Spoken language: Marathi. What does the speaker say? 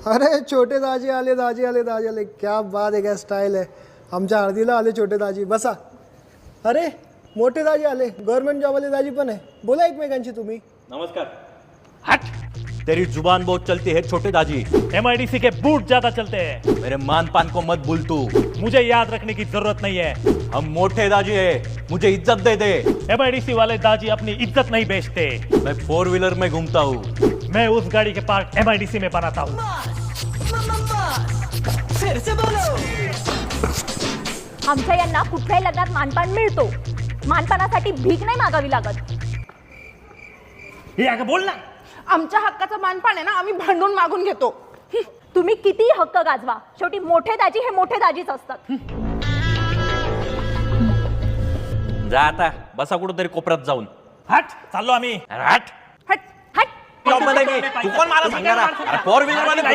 अरे छोटे दाजी आले दाजी आले दाजी आले, क्या बात आहे, क्या स्टाईल आहे. आमच्या हळदीला आले छोटे दाजी, बसा. अरे मोठे दाजी आले, गव्हर्नमेंट जॉबवाले दाजी पण आहे, बोला एकमेकांशी तुम्ही. नमस्कार. हट, तेरी जुबान बहुत चलती है छोटे दाजी. MIDC के बूट ज्यादा चलते हैं. मेरे मान पान को मत भूल तू. मुझे याद रखने की जरूरत नहीं है. हम मोटे दाजी है, मुझे इज्जत दे दे. MIDC वाले दाजी अपनी इज्जत नहीं बेचते. मैं 4 व्हीलर में घूमता हूँ. मैं उस गाड़ी के पार्ट MIDC में बनाता हूँ. फिर से बोलो. आमच्या यांना कुठल्याही लग्नात मानपान मिळतो. मानपानासाठी भीक नाही मागावी लागत. हे अगं बोल ना. आमच्या हक्काचं मानपान आहे ना, आम्ही भांडून मागून घेतो. तुम्ही किती हक्क गाजवा, शेवटी मोठे दाजी हे मोठे दाजीच असतात. जा आता बसा कुठेतरी कोपऱ्यात जाऊन. हट, चाललो आम्ही. अरे हट. हट हट. जॉब मध्ये मी. तू कोण मला सांगणार? 4 व्हीलर मध्ये